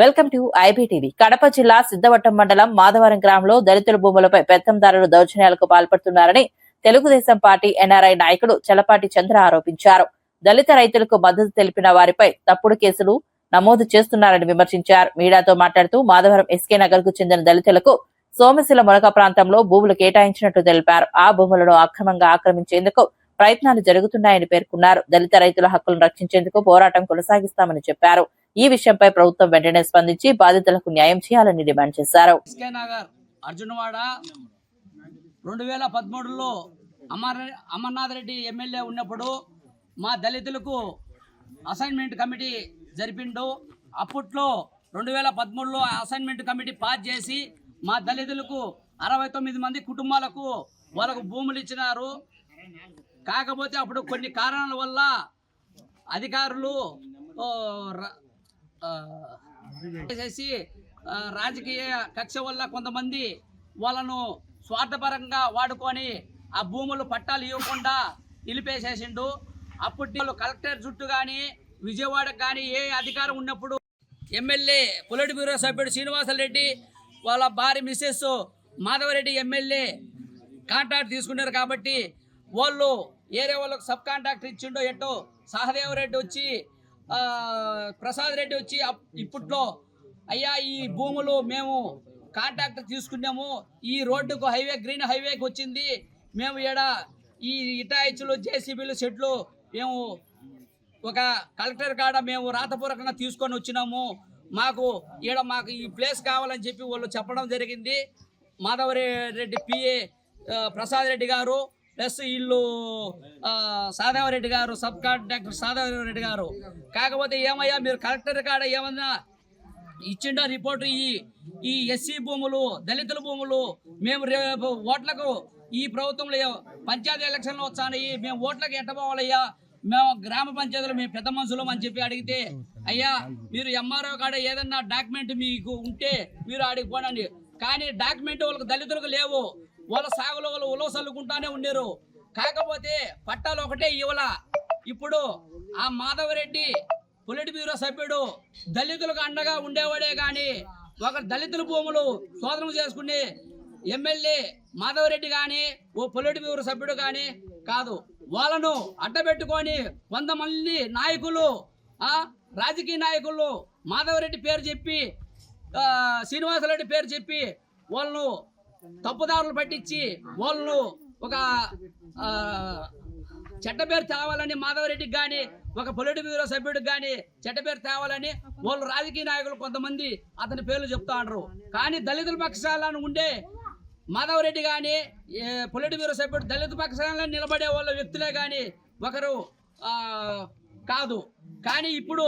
Welcome to IBTV. Kadapa జిల్లా సిద్ధవటం మండలం మాధవరం గ్రామంలో దళితుల భూములపై పెత్తందారులు దౌర్జన్యాలకు పాల్పడుతున్నారని తెలుగుదేశం పార్టీ ఎన్ఆర్ఐ నాయకుడు చలపాటి చంద్ర ఆరోపించారు. దళిత రైతులకు మద్దతు తెలిపిన వారిపై తప్పుడు కేసులు నమోదు చేస్తున్నారని విమర్శించారు. మీడియాతో మాట్లాడుతూ మాధవరం ఎస్కే నగర్ కు చెందిన దళితులకు సోమశిల మొలక ప్రాంతంలో భూములు కేటాయించినట్టు తెలిపారు. ఆ భూములను అక్రమంగా ఆక్రమించేందుకు ప్రయత్నాలు జరుగుతున్నాయని పేర్కొన్నారు. దళిత రైతుల హక్కులను రక్షించేందుకు పోరాటం కొనసాగిస్తామని చెప్పారు. ఈ విషయంపై ప్రభుత్వం వెంటనే స్పందించి బాధితులకు న్యాయం చేయాలని డిమాండ్ చేశారు. అర్జునవాడ 2013లో అమర్నాథ్ రెడ్డి ఎమ్మెల్యే ఉన్నప్పుడు మా దళితులకు అసైన్మెంట్ కమిటీ జరిపిండు. అప్పట్లో 2013లో అసైన్మెంట్ కమిటీ పాస్ చేసి మా దళితులకు 69 మంది కుటుంబాలకు వాళ్ళకు భూములు ఇచ్చినారు. కాకపోతే అప్పుడు కొన్ని కారణాల వల్ల అధికారులు చేసి రాజకీయ కక్ష వల్ల కొంతమంది వాళ్ళను స్వార్థపరంగా వాడుకొని ఆ భూములు పట్టాలు ఇవ్వకుండా నిలిపేసేసిండు. అప్పుడు కలెక్టర్ చుట్టూ కానీ విజయవాడకు కానీ ఏ అధికారం ఉన్నప్పుడు ఎమ్మెల్యే పొలిట్ బ్యూరో సభ్యుడు శ్రీనివాసరెడ్డి వాళ్ళ భార్య మిస్సెస్ మాధవరెడ్డి ఎమ్మెల్యే కాంట్రాక్ట్ తీసుకున్నారు. కాబట్టి వాళ్ళు ఏరే వాళ్ళకు సబ్ కాంట్రాక్టర్ ఇచ్చిండో ఎట్టో సహదేవరెడ్డి వచ్చి ప్రసాద్ రెడ్డి వచ్చి ఇప్పట్లో అయ్యా ఈ భూములు మేము కాంట్రాక్టర్ తీసుకున్నాము, ఈ రోడ్డుకు హైవే గ్రీన్ హైవేకి వచ్చింది, మేము ఈడ ఈ ఇటాయిచ్లు జేసీబీలు షెడ్లు మేము ఒక కలెక్టర్ కాడ మేము రాతపూర్వకంగా తీసుకొని వచ్చినాము, మాకు ఈ ప్లేస్ కావాలని చెప్పి వాళ్ళు చెప్పడం జరిగింది. మాధవరెడ్డి పిఏ ప్రసాద్ రెడ్డి గారు ప్లస్ వీళ్ళు సాదేవరెడ్డి గారు సబ్ కాంట్రాక్టర్ సాదేవరెడ్డి గారు. కాకపోతే ఏమయ్యా మీరు కలెక్టర్ కాడ ఏమన్నా ఇచ్చిండో రిపోర్టు ఈ ఎస్సీ భూములు దళితుల భూములు మేము రేపు ఓట్లకు ఈ ప్రభుత్వంలో పంచాయతీ ఎలక్షన్లు వచ్చాయి, మేము ఓట్లకు ఎట్టబోవాలయ్యా, మేము గ్రామ పంచాయతీలో మేము పెద్ద మనుషులం అని చెప్పి అడిగితే అయ్యా మీరు ఎంఆర్ఓ కాడ ఏదన్నా డాక్యుమెంట్ మీకు ఉంటే మీరు అడిగిపోనండి. కానీ డాక్యుమెంట్ వాళ్ళకి దళితులకు లేవు, వాళ్ళ సాగులో వాళ్ళు ఉలవ చల్లుకుంటానే ఉండేరు. కాకపోతే పట్టాలు ఒకటే ఇవ్వాల. ఇప్పుడు ఆ మాధవరెడ్డి పొలిట్ బ్యూరో సభ్యుడు దళితులకు అండగా ఉండేవాడే కానీ ఒక దళితుల భూములు శోధన చేసుకునే ఎమ్మెల్యే మాధవరెడ్డి కానీ ఓ పొలిట్ బ్యూరో సభ్యుడు కానీ కాదు. వాళ్ళను అడ్డబెట్టుకొని 100 మంది నాయకులు రాజకీయ నాయకులు మాధవరెడ్డి పేరు చెప్పి శ్రీనివాసరెడ్డి పేరు చెప్పి వాళ్ళను తప్పుదారులు పట్టించి వాళ్ళను ఒక చెడ్డ పేరు తేవాలని మాధవరెడ్డికి కానీ ఒక పొలిట్ బ్యూరో సభ్యుడికి కానీ చెడ్డ పేరు తేవాలని వాళ్ళు రాజకీయ నాయకులు కొంతమంది అతని పేర్లు చెప్తా అంటారు. కానీ దళితుల పక్షాలను ఉండే మాధవరెడ్డి కానీ పొలిట్ బ్యూరో సభ్యుడు దళిత పక్షాలను నిలబడే వాళ్ళ వ్యక్తులే కానీ ఒకరు కాదు. కానీ ఇప్పుడు